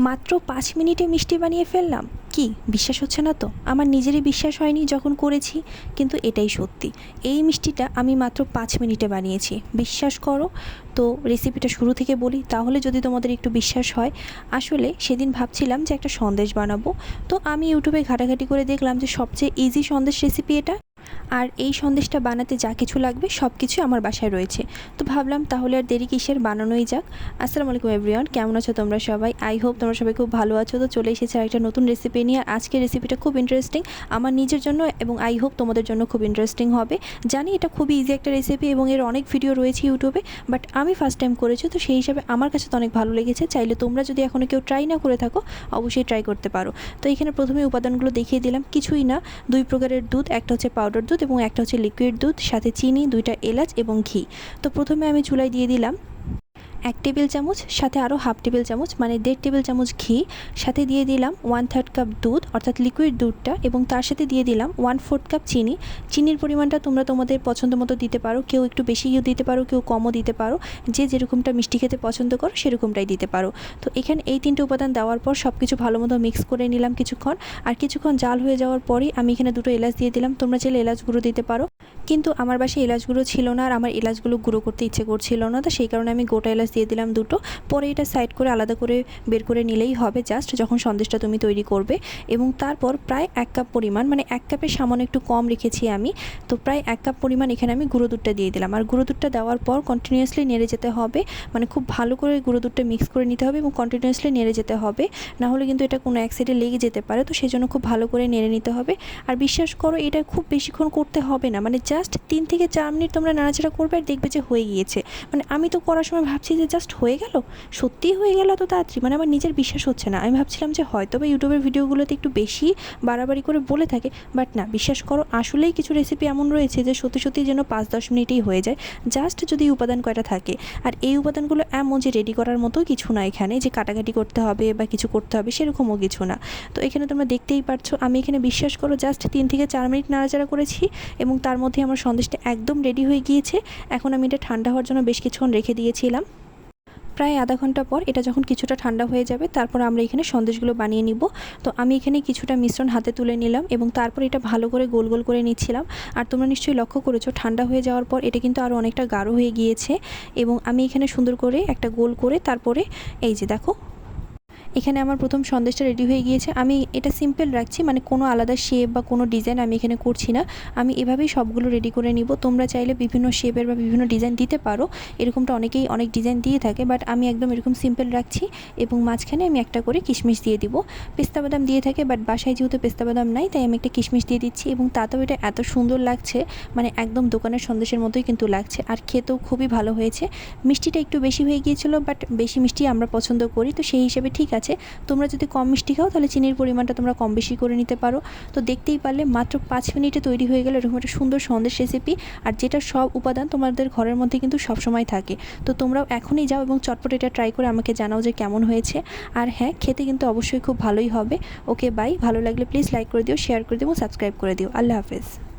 মাত্র ৫ মিনিটে মিষ্টি বানিয়ে ফেললাম। কি বিশ্বাস হচ্ছে না তো? আমার নিজেরই বিশ্বাস হয়নি যখন করেছি, কিন্তু এটাই সত্যি। এই মিষ্টিটা আমি মাত্র ৫ মিনিটে বানিয়েছি, বিশ্বাস করো। তো রেসিপিটা শুরু থেকে বলি, তাহলে যদি তোমাদের একটু বিশ্বাস হয়। আসলে সেদিন ভাবছিলাম যে একটা সন্দেশ বানাবো। তো আমি ইউটিউবে ঘাটাঘাটি করে দেখলাম যে সবচেয়ে ইজি সন্দেশ রেসিপি এটা। আর এই সন্দেশটা বানাতে যা কিছু লাগবে সব কিছু আমার বাসায় রয়েছে। তো ভাবলাম তাহলে আর দেরি কিসের, বানানোই যাক। আসসালামু আলাইকুম এভরিওয়ান, কেমন আছো তোমরা সবাই? আই হোপ তোমরা সবাই খুব ভালো আছো। তো চলে এসেছে আরেকটা নতুন রেসিপি নিয়ে। আর আজকের রেসিপিটা খুব ইন্টারেস্টিং আমার নিজের জন্য, এবং আই হোপ তোমাদের জন্য খুব ইন্টারেস্টিং হবে। জানি এটা খুবই ইজি একটা রেসিপি এবং এর অনেক ভিডিও রয়েছে ইউটিউবে, বাট আমি ফার্স্ট টাইম করেছি, তো সেই হিসাবে আমার কাছে তো অনেক ভালো লেগেছে। চাইলে তোমরা যদি এখনও কেউ ট্রাই না করে থাকো, অবশ্যই ট্রাই করতে পারো। তো এখানে প্রথমে উপাদানগুলো দেখিয়ে দিলাম, কিছুই না, 2 প্রকারের দুধ, একটা হচ্ছে পাউডার দুধ এবং একটা হচ্ছে লিকুইড দুধ, সাথে চিনি, 2টা এলাচ এবং ঘি। তো প্রথমে আমি চুলায় দিয়ে দিলাম 1 টেবিল চামচ, সাথে আরও হাফ টেবিল চামচ মানে 1.5 টেবিল চামচ ঘি, সাথে দিয়ে দিলাম 1/3 কাপ দুধ অর্থাৎ লিকুইড দুধটা, এবং তার সাথে দিয়ে দিলাম 1/4 কাপ চিনি। চিনির পরিমাণটা তোমরা তোমাদের পছন্দ মতো দিতে পারো, কেউ একটু বেশিও দিতে পারো, কেউ কমও দিতে পারো, যে যেরকমটা মিষ্টি খেতে পছন্দ করো সেরকমটাই দিতে পারো। তো এখানে এই 3টে উপাদান দেওয়ার পর সব কিছু ভালো মতো মিক্স করে নিলাম কিছুক্ষণ। আর কিছুক্ষণ জাল হয়ে যাওয়ার পরই আমি এখানে 2টো এলাচ দিয়ে দিলাম। তোমরা চাইলে এলাচ গুঁড়ো দিতে পারো, কিন্তু আমার বাসায় এলাচ গুঁড়ো ছিল না, আর আমার এলাচগুলো গুঁড়ো করতে ইচ্ছে করছিল না, তো সেই কারণে আমি গোটা এলাচ দিয়ে দিলাম 2টো। পরে এটা সাইড করে আলাদা করে বের করে নিলেই হবে জাস্ট যখন সন্দেশটা তুমি তৈরি করবে। এবং তারপর প্রায় 1 কাপ পরিমাণ, মানে 1 কাপের সামান্য একটু কম রেখেছি আমি, তো প্রায় 1 কাপ পরিমাণ এখানে আমি গুঁড়ো দুধটা দিয়ে দিলাম। আর গুঁড়ো দুধটা দেওয়ার পর কন্টিনিউয়াসলি নেড়ে যেতে হবে, মানে খুব ভালো করে গুঁড়ো দুধটা মিক্স করে নিতে হবে এবং কন্টিনিউয়াসলি নেড়ে যেতে হবে, না হলে কিন্তু এটা কোনো এক সাইডে লেগে যেতে পারে। তো সেই জন্য খুব ভালো করে নেড়ে নিতে হবে। আর বিশ্বাস করো, এটা খুব বেশিক্ষণ করতে হবে না, মানে জাস্ট 3 থেকে 4 মিনিট তোমরা নাড়াচাড়া করবে আর দেখবে যে হয়ে গিয়েছে। মানে আমি তো করার সময় ভাবছি যে জাস্ট হয়ে গেল, সত্যিই হয়ে গেল এত তাড়াতাড়ি, মানে আমার নিজের বিশ্বাস হচ্ছে না। আমি ভাবছিলাম যে হয়তো বা ইউটিউবের ভিডিওগুলোতে একটু বেশি বাড়াবাড়ি করে বলে থাকে, বাট না, বিশ্বাস করো আসলেই কিছু রেসিপি এমন রয়েছে যে সত্যি সত্যি যেন 5-10 মিনিটেই হয়ে যায়, জাস্ট যদি উপাদান কয়টা থাকে। আর এই উপাদানগুলো এমন যে রেডি করার মতো কিছু না, এখানে যে কাটাকাটি করতে হবে বা কিছু করতে হবে সেরকমও কিছু না। তো এখানে তোমরা দেখতেই পারছো আমি এখানে বিশ্বাস করো জাস্ট 3 থেকে 4 মিনিট নাড়াচাড়া করেছি এবং তার মধ্যে আমার সন্দেশটা একদম রেডি হয়ে গিয়েছে। এখন আমি এটা ঠান্ডা হওয়ার জন্য বেশ কিছুক্ষণ রেখে দিয়েছিলাম। প্রায় আধা ঘন্টা পর এটা যখন কিছুটা ঠান্ডা হয়ে যাবে, তারপর আমরা এখানে সন্দেশগুলো বানিয়ে নিব। তো আমি এখানে কিছুটা মিশ্রণ হাতে তুলে নিলাম এবং তারপর এটা ভালো করে গোল গোল করে নিচ্ছিলাম। আর তোমরা নিশ্চয়ই লক্ষ্য করেছো ঠান্ডা হয়ে যাওয়ার পর এটা কিন্তু আরও অনেকটা গাঢ় হয়ে গিয়েছে। এবং আমি এখানে সুন্দর করে একটা গোল করে তারপরে এই যে দেখো, এখানে আমার প্রথম সন্দেশটা রেডি হয়ে গিয়েছে। আমি এটা সিম্পল রাখছি, মানে কোনো আলাদা শেপ বা কোনো ডিজাইন আমি এখানে করছি না। আমি এভাবেই সবগুলো রেডি করে নিব। তোমরা চাইলে বিভিন্ন শেপের বা বিভিন্ন ডিজাইন দিতে পারো, এরকমটা অনেকেই অনেক ডিজাইন দিয়ে থাকে, বাট আমি একদম এরকম সিম্পল রাখছি। এবং মাঝখানে আমি একটা করে কিশমিশ দিয়ে দিব। পেস্তা বাদাম দিয়ে থাকে, বাট বাসায় যেহেতু পেস্তা বাদাম নাই, তাই আমি একটা কিশমিশ দিয়ে দিচ্ছি। এবং তাতেও এটা এত সুন্দর লাগছে, মানে একদম দোকানের সন্দেশের মতোই কিন্তু লাগছে, আর খেতেও খুবই ভালো হয়েছে। মিষ্টিটা একটু বেশি হয়ে গিয়েছিল, বাট বেশি মিষ্টি আমরা পছন্দ করি, তো সেই হিসেবে ঠিক আছে। তোমরা যদি কম মিষ্টি খাও তাহলে চিনির পরিমাণটা তোমরা কম বেশি করে নিতে পারো। তো দেখতেই পারলে মাত্র 5 মিনিটে তৈরি হয়ে গেল এরকম একটা সুন্দর সন্দেশ রেসিপি, আর যেটা সব উপাদান তোমাদের ঘরের মধ্যে কিন্তু সবসময় থাকে। তো তোমরাও এখনই যাও এবং চটপট এটা ট্রাই করে আমাকে জানাও যে কেমন হয়েছে। আর হ্যাঁ, খেতে কিন্তু অবশ্যই খুব ভালোই হবে। ওকে বাই, ভালো লাগলে প্লিজ লাইক করে দিও, শেয়ার করে দিও এবং সাবস্ক্রাইব করে দিও। আল্লাহ হাফেজ।